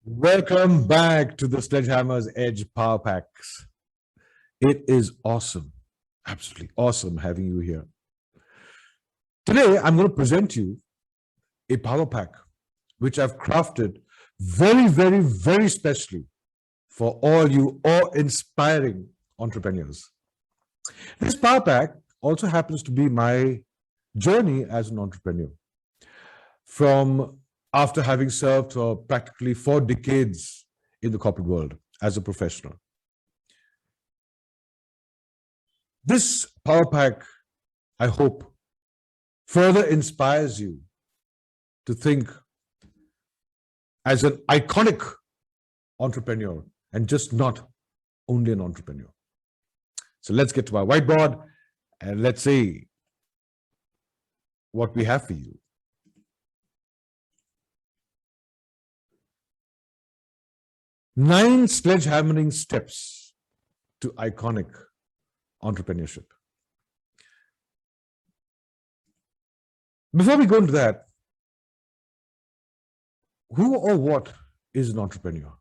Welcome back to the Sledgehammer's Edge Power Packs. It is awesome, absolutely awesome having you here. Today, I'm going to present you a power pack which I've crafted very specially for all you awe-inspiring entrepreneurs. This power pack also happens to be my journey as an entrepreneur. From after having served for practically 4 decades in the corporate world as a professional. This power pack, I hope, further inspires you to think as an iconic entrepreneur and just not only an entrepreneur. So let's get to our whiteboard and let's see what we have for you. 9 sledgehammering steps to iconic entrepreneurship. Before we go into that, who or what is an entrepreneur?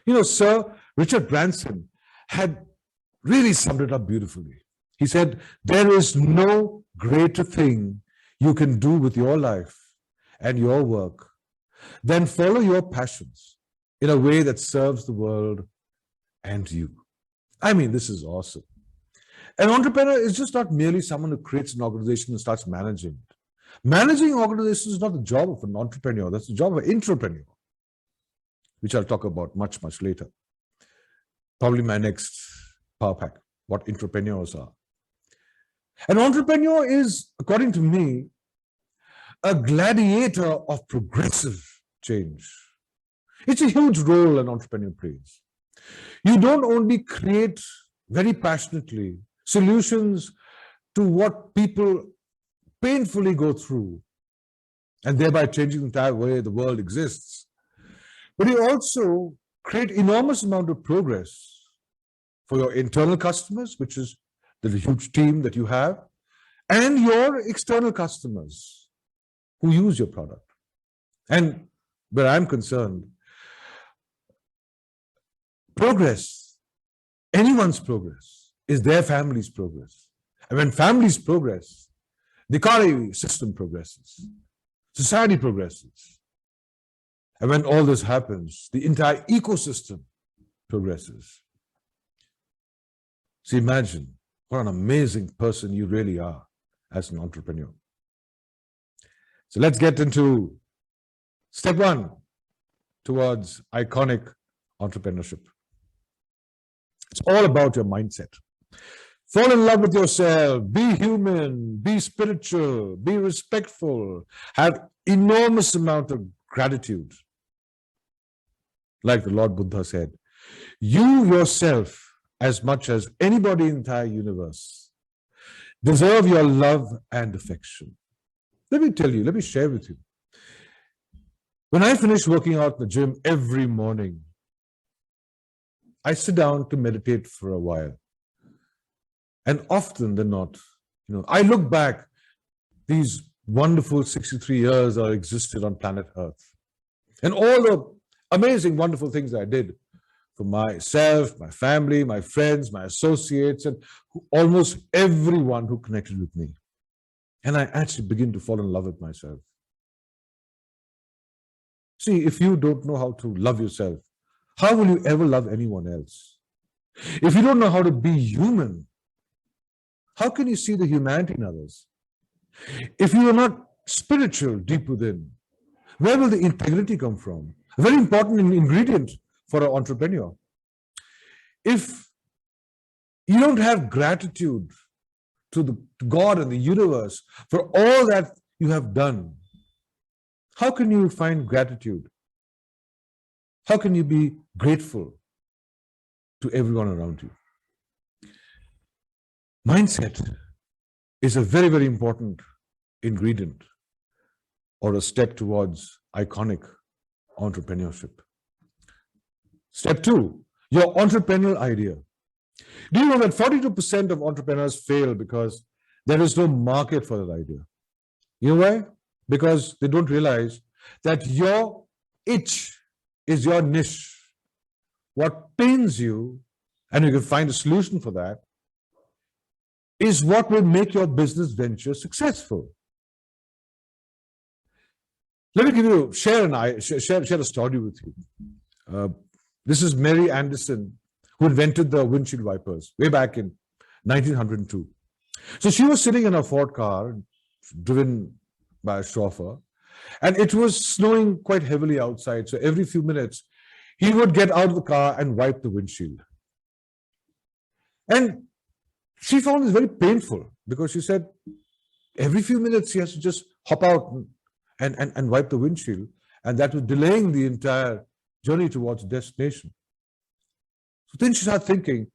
You know, Sir Richard Branson had really summed it up beautifully. He said, there is no greater thing you can do with your life and your work than follow your passions in a way that serves the world and you. I mean, this is awesome. An entrepreneur is just not merely someone who creates an organization and starts managing it. Managing organizations is not the job of an entrepreneur, that's the job of an intrapreneur, which I'll talk about much later. Probably my next power pack, what intrapreneurs are. An entrepreneur is, according to me, a gladiator of progressive change. It's a huge role an entrepreneur plays. You don't only create very passionately solutions to what people painfully go through and thereby changing the entire way the world exists, but you also create enormous amount of progress for your internal customers, which is the huge team that you have, and your external customers who use your product. And where I'm concerned, progress, anyone's progress, is their family's progress. And when families progress, the economy system progresses, society progresses. And when all this happens, the entire ecosystem progresses. So imagine what an amazing person you really are as an entrepreneur. So let's get into step 1 towards iconic entrepreneurship. It's all about your mindset. Fall in love with yourself, be human, be spiritual, be respectful, have enormous amount of gratitude. Like the Lord Buddha said, you yourself, as much as anybody in the entire universe, deserve your love and affection. Let me tell you, let me share with you. When I finish working out in the gym every morning, I sit down to meditate for a while. And often than not, I look back these wonderful 63 years I existed on planet Earth and all the amazing, wonderful things I did for myself, my family, my friends, my associates, and almost everyone who connected with me. And I actually begin to fall in love with myself. See, if you don't know how to love yourself, how will you ever love anyone else? If you don't know how to be human, how can you see the humanity in others? If you are not spiritual deep within, where will the integrity come from? A very important ingredient for an entrepreneur. If you don't have gratitude to God and the universe for all that you have done, how can you find gratitude? How can you be grateful to everyone around you? Mindset is a very important ingredient or a step towards iconic entrepreneurship. Step 2, your entrepreneurial idea. Do you know that 42% of entrepreneurs fail because there is no market for that idea? You know why? Because they don't realize that your itch is your niche, what pains you, and you can find a solution for that, is what will make your business venture successful. Let me share a story with you. This is Mary Anderson, who invented the windshield wipers way back in 1902. So she was sitting in a Ford car, driven by a chauffeur, and it was snowing quite heavily outside. So every few minutes, he would get out of the car and wipe the windshield. And she found this very painful because she said every few minutes he has to just hop out and wipe the windshield, and that was delaying the entire journey towards destination. So then she started thinking,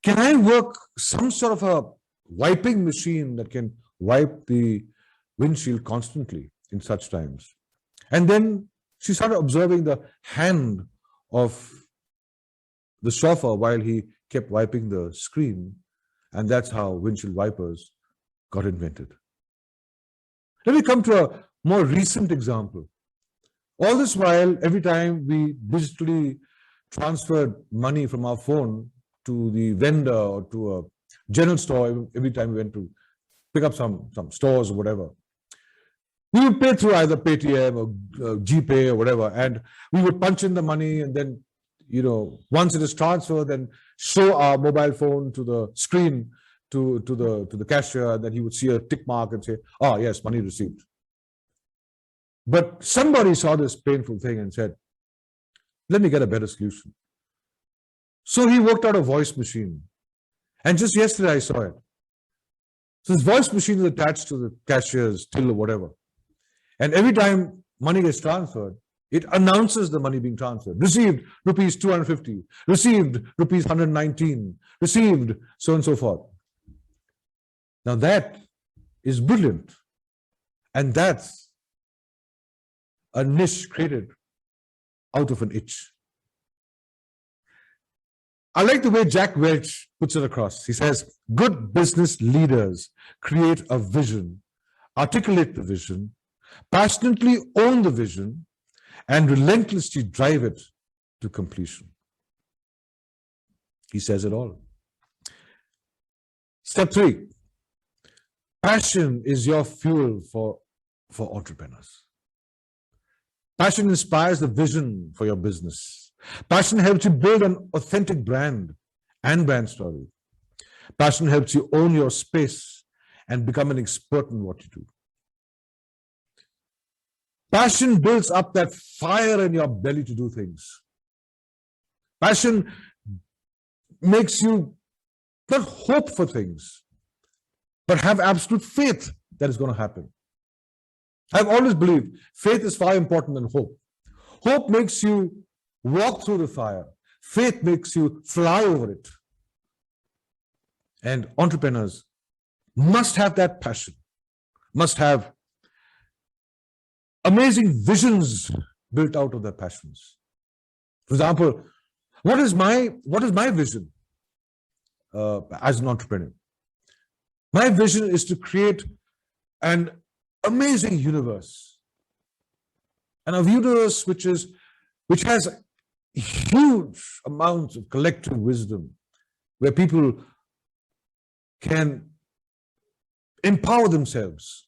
can I work some sort of a wiping machine that can wipe the windshield constantly in such times? And then she started observing the hand of the chauffeur while he kept wiping the screen, and that's how windshield wipers got invented. Let me come to a more recent example. All this while, every time we digitally transferred money from our phone to the vendor or to a general store, every time we went to pick up some stores or whatever, we would pay through either Paytm or GPay or whatever, and we would punch in the money, and then, once it is transferred, then show our mobile phone to the screen to the cashier, and then he would see a tick mark and say, "Oh yes, money received." But somebody saw this painful thing and said, "Let me get a better solution." So he worked out a voice machine, and just yesterday I saw it. So this voice machine is attached to the cashier's till or whatever, and every time money gets transferred, it announces the money being transferred. Received rupees 250, received rupees 119, received so on and so forth. Now that is brilliant. And that's a niche created out of an itch. I like the way Jack Welch puts it across. He says, good business leaders create a vision, articulate the vision, passionately own the vision, and relentlessly drive it to completion. He says it all. Step 3. Passion is your fuel for entrepreneurs. Passion inspires the vision for your business. Passion helps you build an authentic brand and brand story. Passion helps you own your space and become an expert in what you do. Passion builds up that fire in your belly to do things. Passion makes you not hope for things, but have absolute faith that it's going to happen. I've always believed faith is far important than hope. Hope makes you walk through the fire. Faith makes you fly over it. And entrepreneurs must have that passion, must have amazing visions built out of their passions. For example, what is my vision as an entrepreneur? My vision is to create an amazing universe, and a universe which has huge amounts of collective wisdom, where people can empower themselves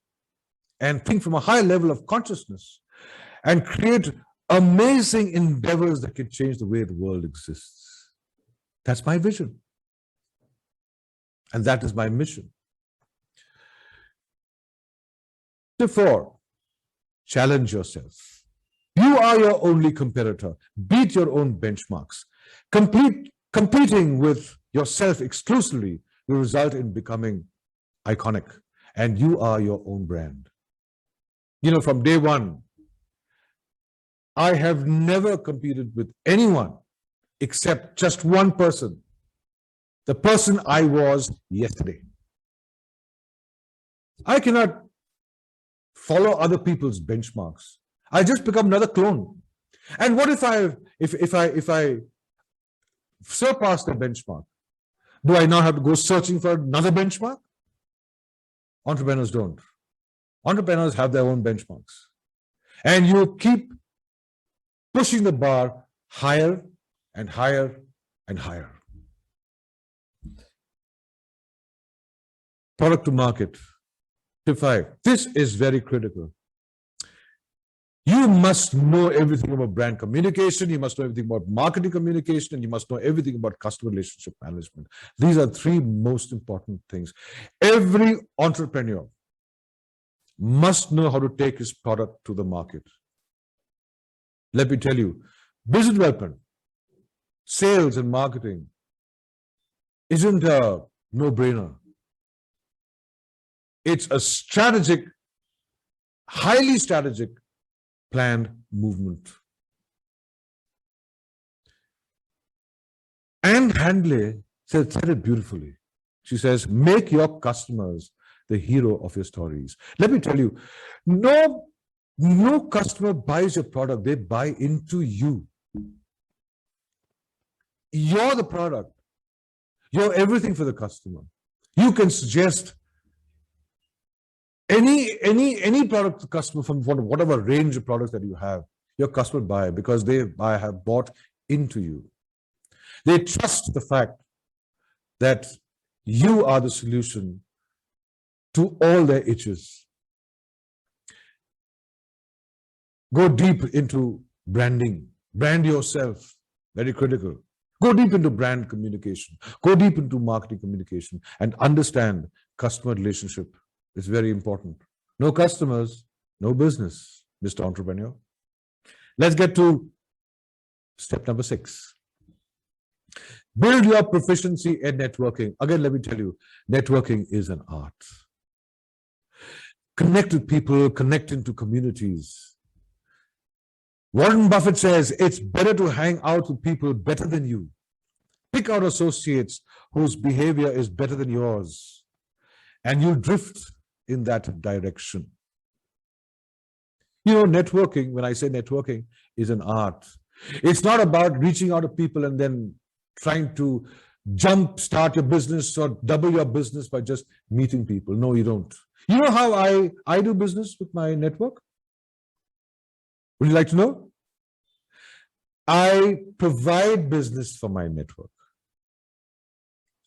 and think from a high level of consciousness and create amazing endeavors that can change the way the world exists. That's my vision. And that is my mission. Therefore, challenge yourself. You are your only competitor. Beat your own benchmarks. Competing with yourself exclusively will result in becoming iconic, and you are your own brand. From day one, I have never competed with anyone except just one person, the person I was yesterday. I cannot follow other people's benchmarks. I just become another clone. And what if I surpass the benchmark? Do I now have to go searching for another benchmark? Entrepreneurs don't. Entrepreneurs have their own benchmarks. And you keep pushing the bar higher and higher and higher. Product to market. Defy. This is very critical. You must know everything about brand communication, you must know everything about marketing communication, and you must know everything about customer relationship management. These are three most important things. Every entrepreneur must know how to take his product to the market. Let me tell you, business development, sales and marketing isn't a no-brainer. It's a strategic, highly strategic, planned movement. Anne Handley said it beautifully. She says, make your customers the hero of your stories. Let me tell you, no customer buys your product, they buy into you. You're the product. You're everything for the customer. You can suggest any product to customer from whatever range of products that you have, your customer buy because they have bought into you. They trust the fact that you are the solution to all their itches. Go deep into branding. Brand yourself. Very critical. Go deep into brand communication. Go deep into marketing communication and understand customer relationship. It's very important. No customers, no business, Mr. Entrepreneur. Let's get to step number 6. Build your proficiency in networking. Again, let me tell you, networking is an art. Connect with people, connect into communities. Warren Buffett says, it's better to hang out with people better than you. Pick out associates whose behavior is better than yours, and you'll drift in that direction. You know, networking, when I say networking, is an art. It's not about reaching out to people and then trying to start your business or double your business by just meeting people. No, you don't. You know how I do business with my network? Would you like to know? I provide business for my network.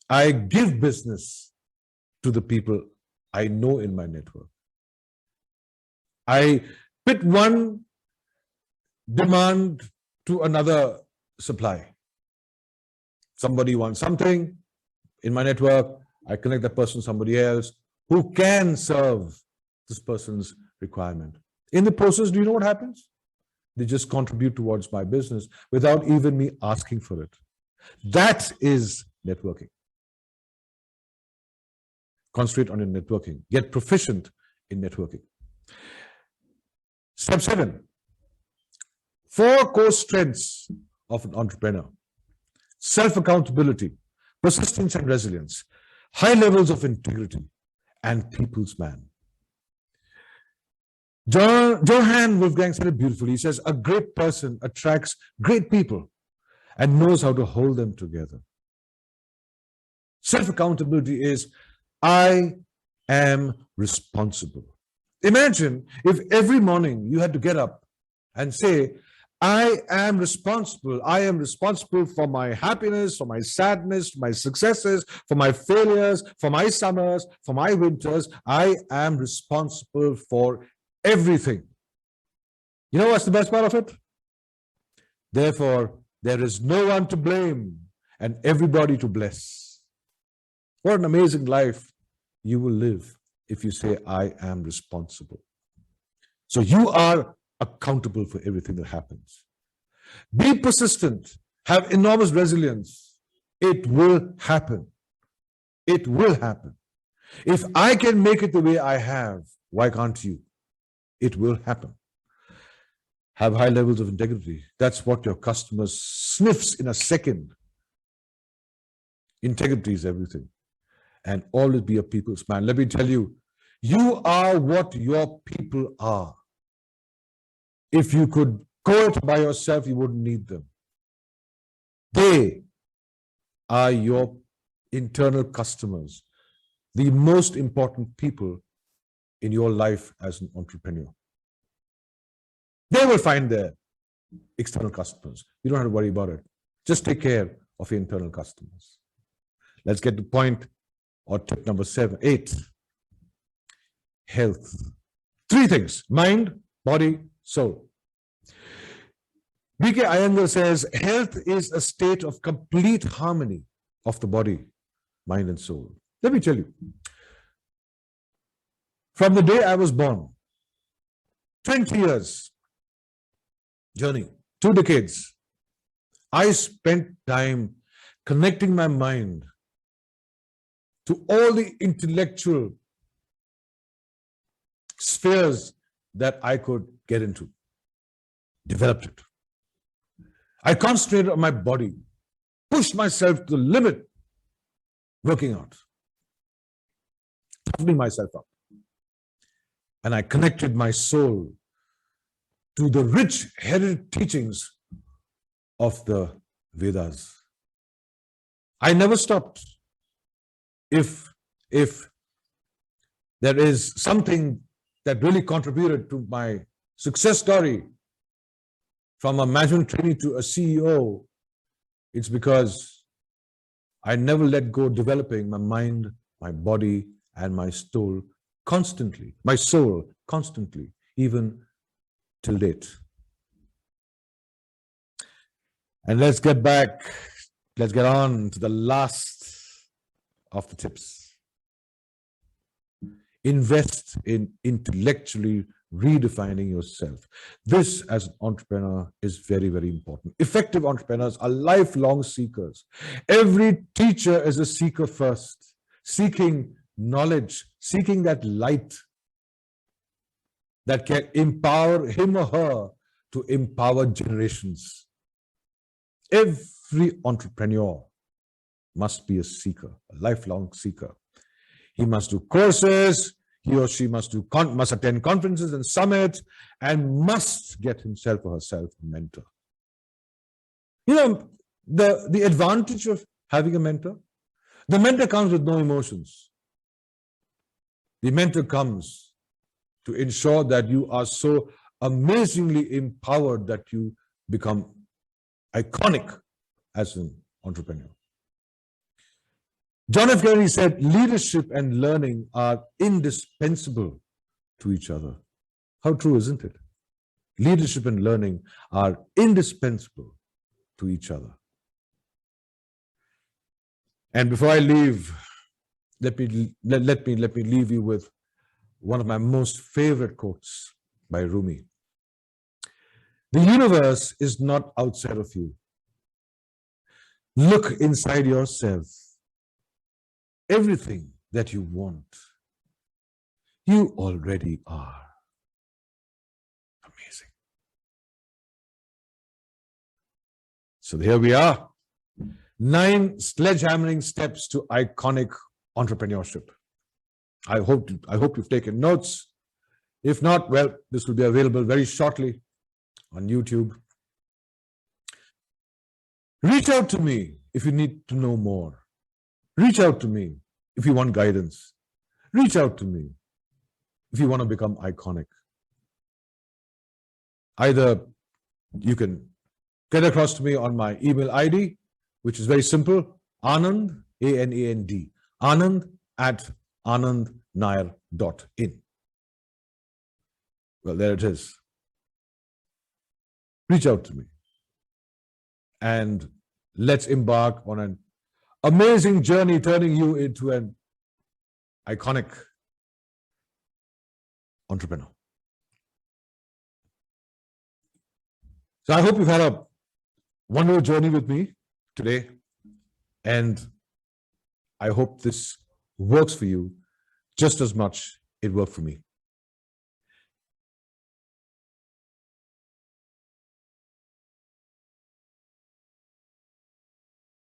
I give business to the people I know in my network. I pit one demand to another supply. Somebody wants something in my network, I connect that person to somebody else who can serve this person's requirement. In the process, do you know what happens? They just contribute towards my business without even me asking for it. That is networking. Concentrate on your networking. Get proficient in networking. Step 7. 4 core strengths of an entrepreneur. Self-accountability, persistence and resilience, high levels of integrity, and people's man. Johann Wolfgang said it beautifully. He says, a great person attracts great people and knows how to hold them together. Self-accountability is, I am responsible. Imagine if every morning you had to get up and say, I am responsible. I am responsible for my happiness, for my sadness, for my successes, for my failures, for my summers, for my winters. I am responsible for everything. You know what's the best part of it? Therefore, there is no one to blame and everybody to bless. What an amazing life you will live if you say, I am responsible. So you are accountable for everything that happens. Be persistent. Have enormous resilience. It will happen. It will happen. If I can make it the way I have, why can't you? It will happen. Have high levels of integrity. That's what your customer sniffs in a second. Integrity is everything. And always be a people's man. Let me tell you, you are what your people are. If you could go it by yourself, you wouldn't need them. They are your internal customers, the most important people in your life as an entrepreneur. They will find their external customers. You don't have to worry about it. Just take care of your internal customers. Let's get to point or tip number 8. Health. 3 things: mind, body, soul. B.K. Iyengar says, health is a state of complete harmony of the body, mind, and soul. Let me tell you, from the day I was born, 20 years journey, 2 decades, I spent time connecting my mind to all the intellectual spheres that I could get into, developed it. I concentrated on my body, pushed myself to the limit, working out, toughening myself up. And I connected my soul to the rich heritage teachings of the Vedas. I never stopped. If there is something that really contributed to my success story from a management trainee to a CEO, it's because I never let go developing my mind, my body, and my soul constantly, even till date. And let's get on to the last of the tips. Invest in intellectually redefining yourself. This, as an entrepreneur, is very, very important. Effective entrepreneurs are lifelong seekers. Every teacher is a seeker first, seeking knowledge, seeking that light that can empower him or her to empower generations. Every entrepreneur must be a seeker, a lifelong seeker. He must do courses, he or she must attend conferences and summits, and must get himself or herself a mentor. You know, the advantage of having a mentor, the mentor comes with no emotions. The mentor comes to ensure that you are so amazingly empowered that you become iconic as an entrepreneur. John F. Kennedy said, leadership and learning are indispensable to each other. How true, isn't it? Leadership and learning are indispensable to each other. And before I leave, let me leave you with one of my most favorite quotes by Rumi. The universe is not outside of you. Look inside yourself. Everything that you want, you already are. Amazing. So here we are. 9 sledgehammering steps to iconic entrepreneurship. I hope you've taken notes. If not, well, this will be available very shortly on YouTube. Reach out to me if you need to know more. Reach out to me if you want guidance. Reach out to me if you want to become iconic. Either you can get across to me on my email ID, which is very simple, Anand, A-N-A-N-D, anand@anandnair.in. Well, there it is. Reach out to me. And let's embark on an amazing journey turning you into an iconic entrepreneur. So I hope you've had a wonderful journey with me today, and I hope this works for you just as much it worked for me.